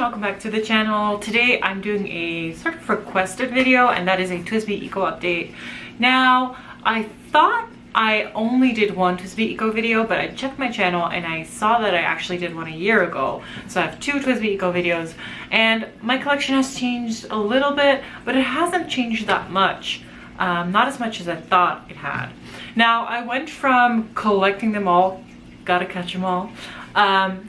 welcome back to the channel. Today I'm doing a sort of requested video, and that is a TWSBI Eco update. Now, I thought I only did one TWSBI Eco video, but I checked my channel and I saw that I actually did one a year ago. So I have two TWSBI Eco videos, and my collection has changed a little bit, but it hasn't changed that much. Not as much as I thought it had. Now, I went from collecting them all, gotta catch them all,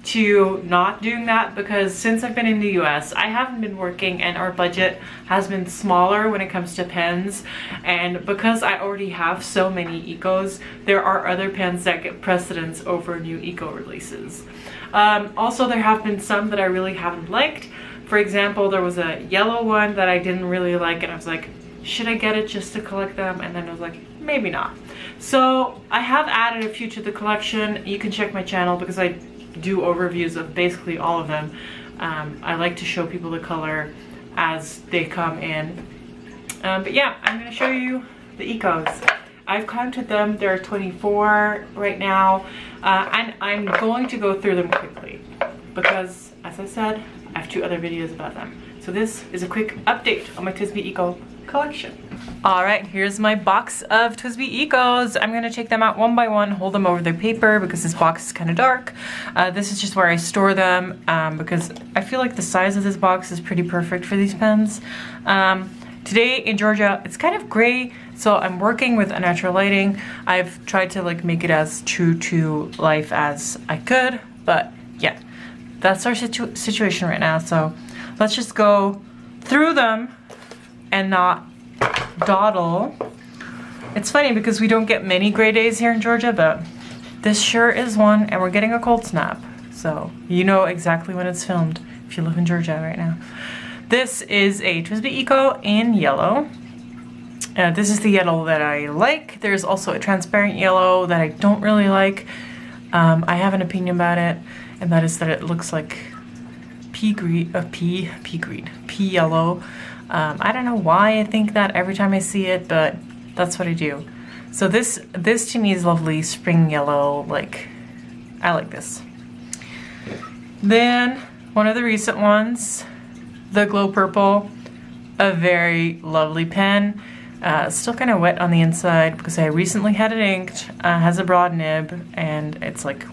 to not doing that, because since I've been in the US, I haven't been working and our budget has been smaller when it comes to pens. And because I already have so many Ecos, there are other pens that get precedence over new Eco releases. Also, there have been some that I really haven't liked. For example, there was a yellow one that I didn't really like, and I was like, should I get it just to collect them? And then I was like, maybe not. So I have added a few to the collection. You can check my channel because I do overviews of basically all of them. I like to show people the color as they come in. But yeah, I'm going to show you the Ecos. I've counted them. There are 24 right now. And I'm going to go through them quickly because, as I said, I have two other videos about them. So this is a quick update on my TWSBI Eco collection. All right, here's my box of TWSBI Ecos. I'm gonna take them out one by one, hold them over their paper because this box is kind of dark. This is just where I store them because I feel like the size of this box is pretty perfect for these pens. Today in Georgia, it's kind of gray, so I'm working with unnatural lighting. I've tried to like make it as true to life as I could, but yeah, that's our situation right now. So let's just go through them and not dawdle. It's funny because we don't get many gray days here in Georgia, but this sure is one, and we're getting a cold snap. So you know exactly when it's filmed if you live in Georgia right now. This is a TWSBI Eco in yellow. This is the yellow that I like. There's also a transparent yellow that I don't really like. I have an opinion about it, and that is that it looks like pea yellow. I don't know why I think that every time I see it, but that's what I do. So this to me is lovely spring yellow. Like, I like this. Then one of the recent ones, the glow purple, a very lovely pen. Still kind of wet on the inside because I recently had it inked. Has a broad nib, and it's like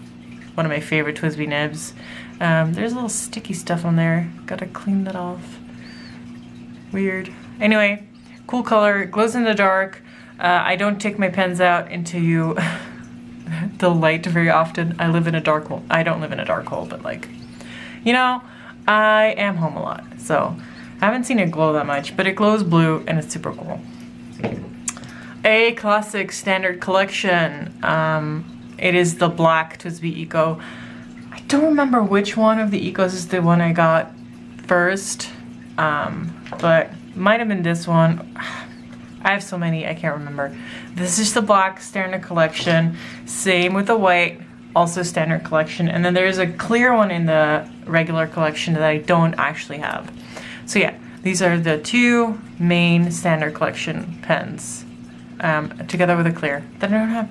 one of my favorite TWSBI nibs. There's a little sticky stuff on there. Gotta clean that off. Weird. Anyway, cool color, glows in the dark. I don't take my pens out into the light very often. I live in a dark hole. I don't live in a dark hole, but like, you know, I am home a lot. So I haven't seen it glow that much, but it glows blue and it's super cool. A classic standard collection. It is the black TWSBI Eco. I don't remember which one of the Ecos is the one I got first. But might have been this one. I have so many, I can't remember. This is the black standard collection. Same with the white, also standard collection. And then there's a clear one in the regular collection that I don't actually have. So yeah, these are the two main standard collection pens, together with a clear that I don't have.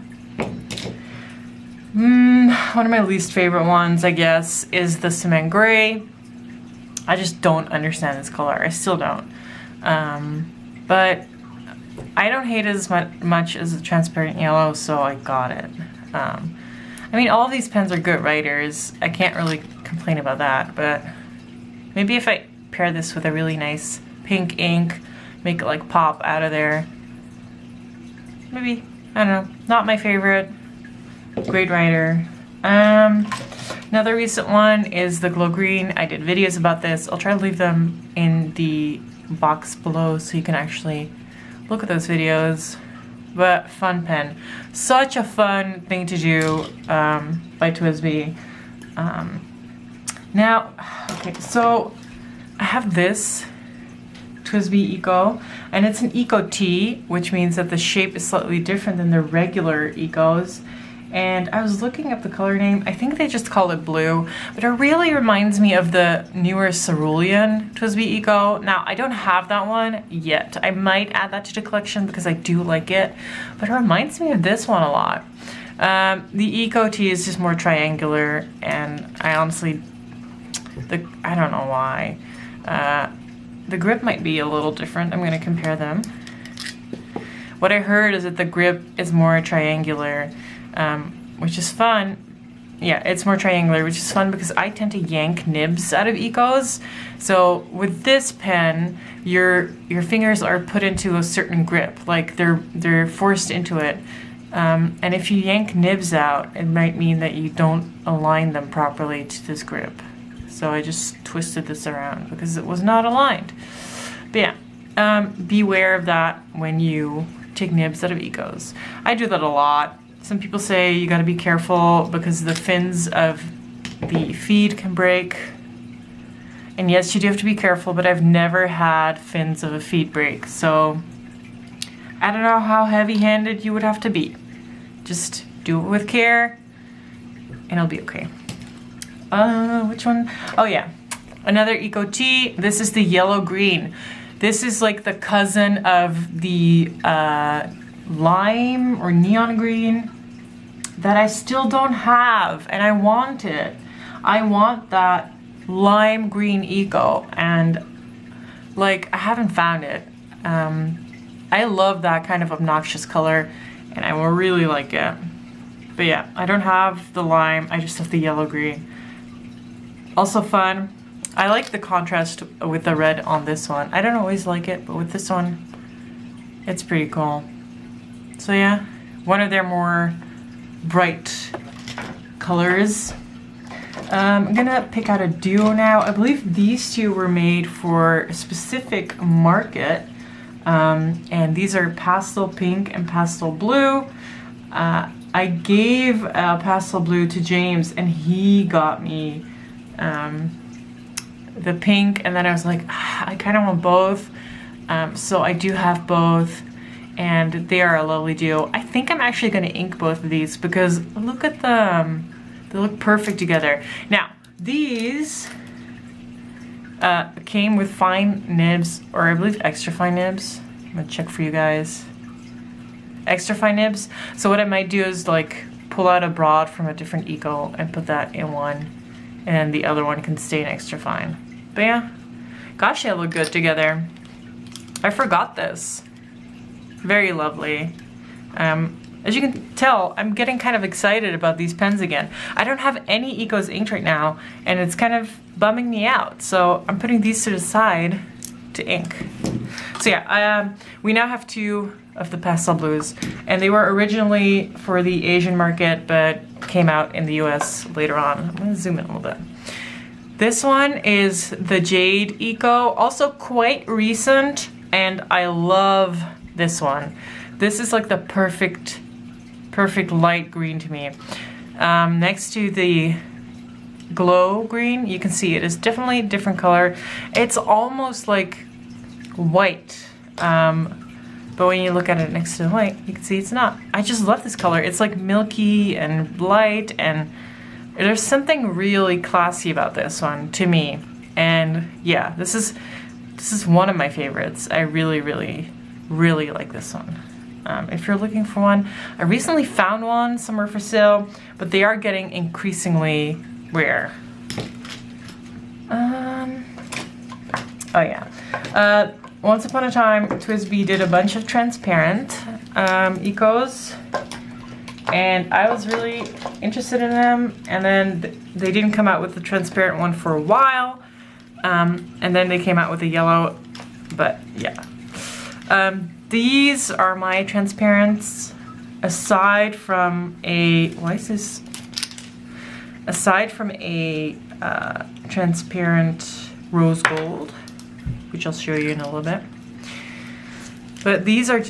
One of my least favorite ones, I guess, is the cement gray. I just don't understand this color. I still don't. But I don't hate it as much as the transparent yellow, so I got it. I mean, all of these pens are good writers. I can't really complain about that, but maybe if I pair this with a really nice pink ink, make it like pop out of there. Maybe, I don't know, not my favorite. Great writer. Another recent one is the glow green. I did videos about this. I'll try to leave them in the box below so you can actually look at those videos. But fun pen. Such a fun thing to do by TWSBI. Now, okay, so I have this TWSBI Eco, and it's an Eco T, which means that the shape is slightly different than the regular Ecos. And I was looking up the color name. I think they just call it blue, but it really reminds me of the newer cerulean TWSBI Eco. Now, I don't have that one yet. I might add that to the collection because I do like it, but it reminds me of this one a lot. The Eco T is just more triangular, and I honestly I don't know why. The grip might be a little different. I'm gonna compare them. What I heard is that the grip is more triangular, which is fun. Yeah, it's more triangular, which is fun because I tend to yank nibs out of Ecos. So with this pen, your fingers are put into a certain grip, like they're forced into it. And if you yank nibs out, it might mean that you don't align them properly to this grip. So I just twisted this around because it was not aligned. But yeah, beware of that when you take nibs out of Ecos. I do that a lot. Some people say you gotta be careful because the fins of the feed can break. And yes, you do have to be careful, but I've never had fins of a feed break. So I don't know how heavy-handed you would have to be. Just do it with care and it'll be okay. Which one? Oh yeah, another Eco Tea. This is the yellow green. This is like the cousin of the lime or neon green that I still don't have, and I want it. I want that lime green Eco, and like I haven't found it. I love that kind of obnoxious color, and I will really like it. But yeah, I don't have the lime, I just have the yellow green. Also fun. I like the contrast with the red on this one. I don't always like it, but with this one, it's pretty cool. So yeah, one of their more bright colors. I'm gonna pick out a duo now. I believe these two were made for a specific market. And these are pastel pink and pastel blue. I gave pastel blue to James and he got me the pink, and then I was like, I kind of want both. So I do have both, and they are a lovely duo. I think I'm actually going to ink both of these because look at them. They look perfect together. Now, these came with fine nibs, or I believe extra fine nibs. I'm going to check for you guys. Extra fine nibs. So what I might do is like pull out a broad from a different Eco and put that in one, and the other one can stay in extra fine. But yeah, gosh, they look good together. I forgot this. Very lovely. As you can tell, I'm getting kind of excited about these pens again. I don't have any Ecos inked right now, and it's kind of bumming me out. So I'm putting these to the side to ink. So yeah, we now have two of the pastel blues, and they were originally for the Asian market, but came out in the US later on. I'm gonna zoom in a little bit. This one is the Jade Eco, also quite recent, and I love this one. This is like the perfect light green to me. Next to the glow green, you can see it is definitely a different color. It's almost like white, but when you look at it next to the white, you can see it's not. I just love this color. It's like milky and light, and there's something really classy about this one to me. And yeah, this is one of my favorites. I really like this one. If you're looking for one, I recently found one somewhere for sale, but they are getting increasingly rare. Oh yeah. Once upon a time, TWSBI did a bunch of transparent Ecos, and I was really interested in them, and then they didn't come out with the transparent one for a while, and then they came out with the yellow, but yeah. These are my transparents, aside from a, aside from a transparent rose gold, which I'll show you in a little bit. But these are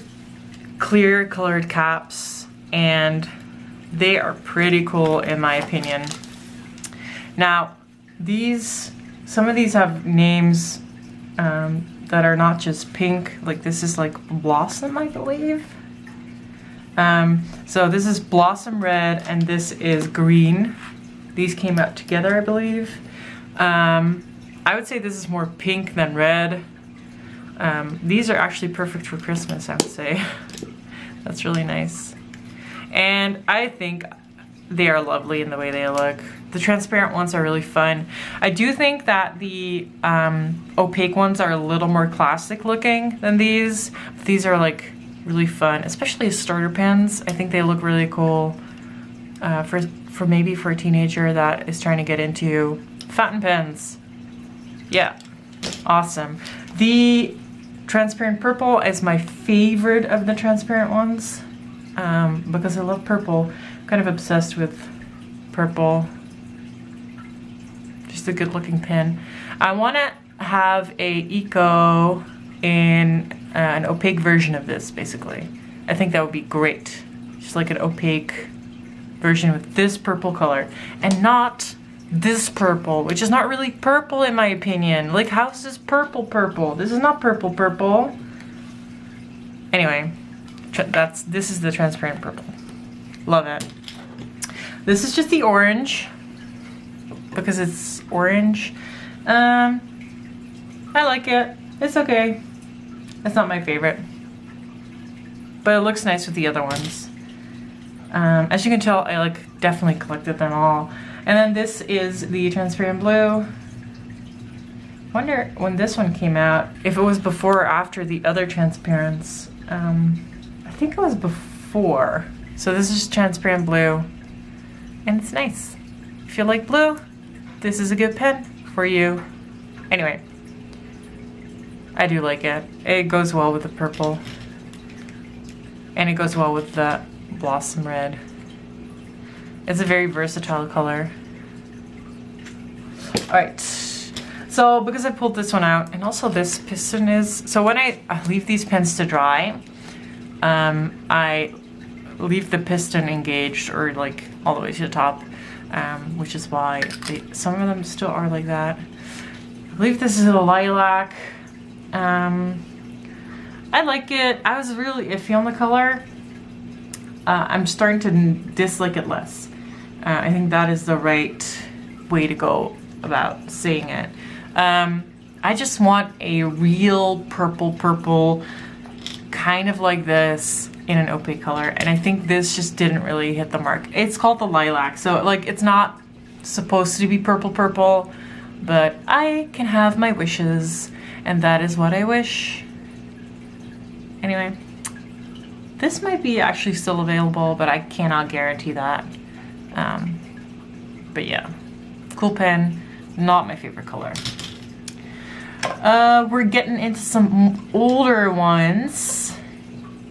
clear colored caps, and they are pretty cool in my opinion. Now, some of these have names that are not just pink, like this is like Blossom, I believe. So this is Blossom Red, and this is green. These came out together, I believe. I would say this is more pink than red. These are actually perfect for Christmas, I would say. That's really nice. And I think they are lovely in the way they look. The transparent ones are really fun. I do think that the opaque ones are a little more classic looking than these. These are like really fun, especially as starter pens. I think they look really cool for maybe for a teenager that is trying to get into fountain pens. Yeah, awesome. The transparent purple is my favorite of the transparent ones because I love purple. I'm kind of obsessed with purple. Just a good looking pen. I want to have a eco in an opaque version of this, basically. I think that would be great. Just like an opaque version with this purple color and not this purple, which is not really purple in my opinion. Like, how is this purple? This is not purple. Anyway, this is the transparent purple. Love it. This is just the orange because it's orange. I like it. It's okay. It's not my favorite, but it looks nice with the other ones. As you can tell, I like definitely collected them all. And then this is the transparent blue. Wonder when this one came out, if it was before or after the other transparents. I think it was before. So this is transparent blue, and it's nice. If you like blue, this is a good pen for you. Anyway, I do like it. It goes well with the purple, and it goes well with the blossom red. It's a very versatile color. Alright, so because I pulled this one out, and also this piston is, so when I leave these pens to dry, I leave the piston engaged or like all the way to the top, which is why some of them still are like that. I believe this is a lilac. I like it. I was really iffy on the color. I'm starting to dislike it less. I think that is the right way to go about saying it. I just want a real purple, kind of like this in an opaque color, and I think this just didn't really hit the mark. It's called the lilac, so like it's not supposed to be purple, but I can have my wishes, and that is what I wish. Anyway, this might be actually still available, but I cannot guarantee that. But yeah, cool pen, not my favorite color. We're getting into some older ones.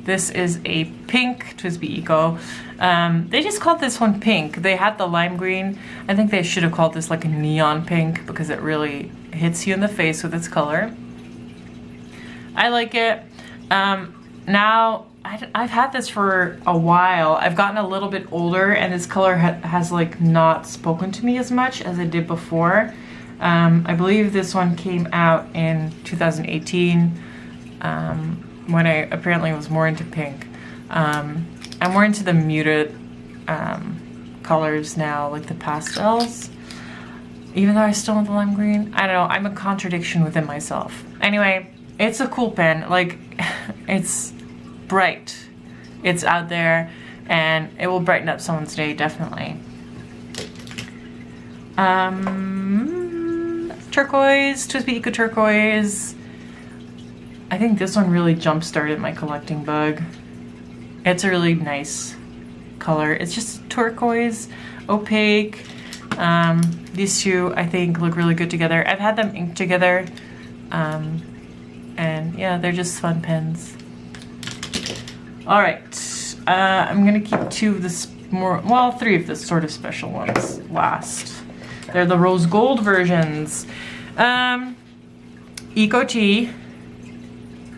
This is a pink TWSBI Eco. They just called this one pink. They had the lime green. I think they should have called this like a neon pink because it really hits you in the face with its color. I like it. Now, I've had this for a while. I've gotten a little bit older, and this color has like not spoken to me as much as it did before. I believe this one came out in 2018 when I apparently was more into pink. I'm more into the muted colors now, like the pastels, even though I still want the lime green. I don't know, I'm a contradiction within myself. Anyway, it's a cool pen. Like, it's bright, it's out there, and it will brighten up someone's day, definitely. Turquoise, TWSBI Eco Turquoise. I think this one really jump-started my collecting bug. It's a really nice color. It's just turquoise, opaque. These two, I think, look really good together. I've had them inked together, and yeah, they're just fun pens. All right, I'm gonna keep two of the three of the sort of special ones last. They're the rose gold versions. Eco Tea,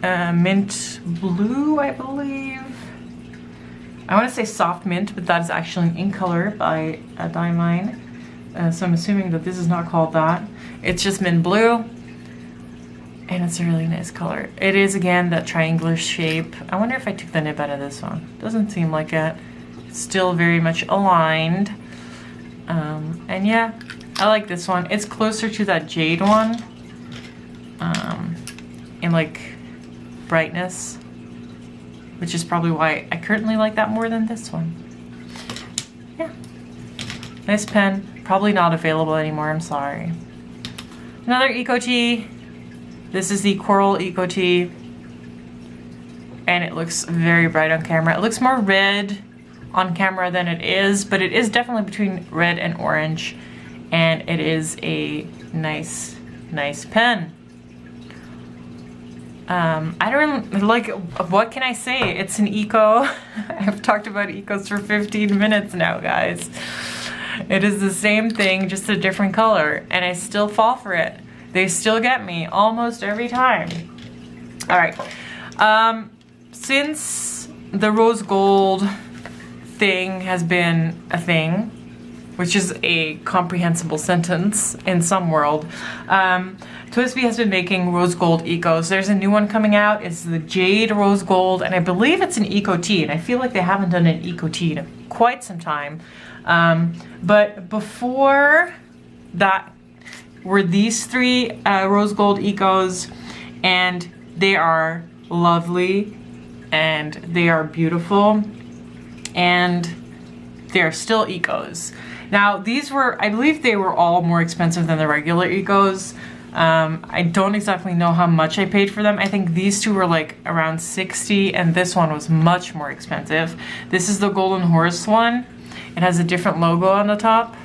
mint blue, I believe. I want to say soft mint, but that is actually an ink color by Diamine. So I'm assuming that this is not called that. It's just mint blue, and it's a really nice color. It is, again, that triangular shape. I wonder if I took the nib out of this one. Doesn't seem like it. It's still very much aligned. And yeah, I like this one. It's closer to that jade one in like brightness, which is probably why I currently like that more than this one. Yeah, Nice pen. Probably not available anymore, I'm sorry. Another Eco Tea. This is the Coral Eco Tea. And it looks very bright on camera. It looks more red on camera than it is, but it is definitely between red and orange. And it is a nice pen. I don't like, what can I say? It's an eco. I've talked about ecos for 15 minutes now, guys. It is the same thing, just a different color, and I still fall for it. They still get me almost every time. All right. Since the rose gold thing has been a thing, which is a comprehensible sentence in some world, TWSBI has been making rose gold ecos. There's a new one coming out. It's the Jade Rose Gold, and I believe it's an eco tea, and I feel like they haven't done an eco tea in quite some time. But before that were these three rose gold ecos, and they are lovely, and they are beautiful, and they're still ecos. Now these were, I believe they were all more expensive than the regular ecos. I don't exactly know how much I paid for them. I think these two were like around 60, and this one was much more expensive. This is the Golden Horse one. It has a different logo on the top.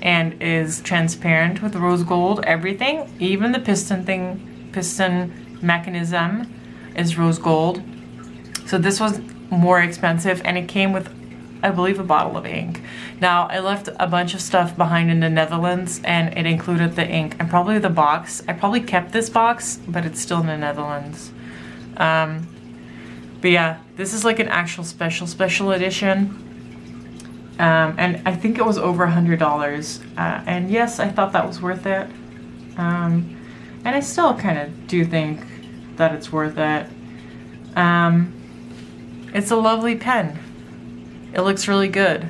And is transparent with rose gold. Everything, even the piston mechanism is rose gold. So this was more expensive, and it came with, I believe, a bottle of ink. Now, I left a bunch of stuff behind in the Netherlands, and it included the ink and probably the box. I probably kept this box, but it's still in the Netherlands. But yeah, this is like an actual special edition. And I think it was over $100. And yes, I thought that was worth it. And I still kind of do think that it's worth it. It's a lovely pen. It looks really good.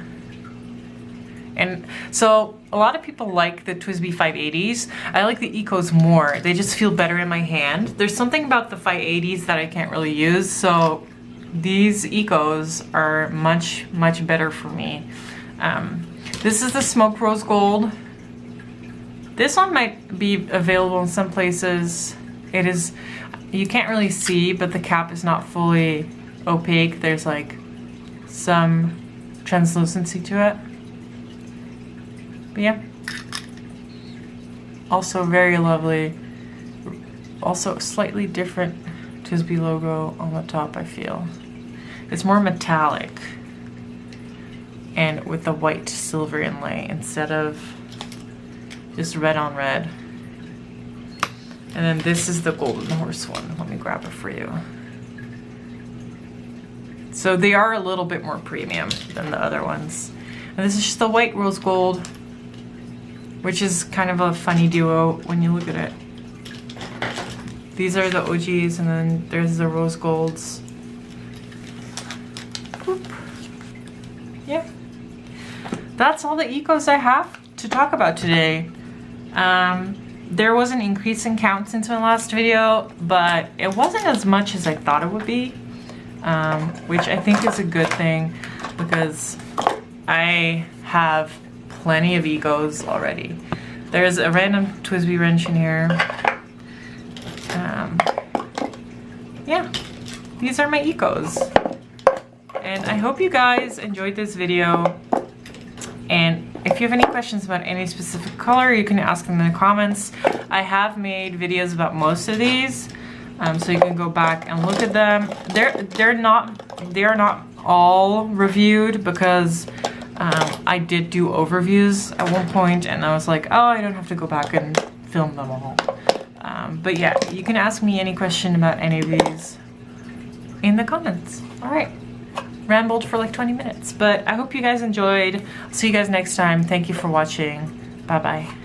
And so a lot of people like the TWSBI 580s. I like the ecos more. They just feel better in my hand. There's something about the 580s that I can't really use, so these ecos are much better for me. This is the Smoked Rose Gold. This one might be available in some places. It is, you can't really see, but the cap is not fully opaque. There's like some translucency to it. But yeah, also very lovely. Also slightly different TWSBI logo on the top, I feel. It's more metallic and with the white silver inlay instead of just red on red. And then this is the Golden Horse one. Let me grab it for you. So they are a little bit more premium than the other ones. And this is just the white rose gold, which is kind of a funny duo when you look at it. These are the OGs, and then there's the rose golds. Boop. Yeah. That's all the ecos I have to talk about today. There was an increase in count since my last video, but it wasn't as much as I thought it would be, which I think is a good thing because I have plenty of ecos already. There's a random TWSBI wrench in here. Yeah, these are my ecos. And I hope you guys enjoyed this video. And if you have any questions about any specific color, you can ask them in the comments. I have made videos about most of these, so you can go back and look at them. They are not all reviewed because I did do overviews at one point, and I was like, oh, I don't have to go back and film them all. But yeah, you can ask me any question about any of these in the comments. All right. Rambled for like 20 minutes, but I hope you guys enjoyed. I'll see you guys next time. Thank you for watching. Bye bye.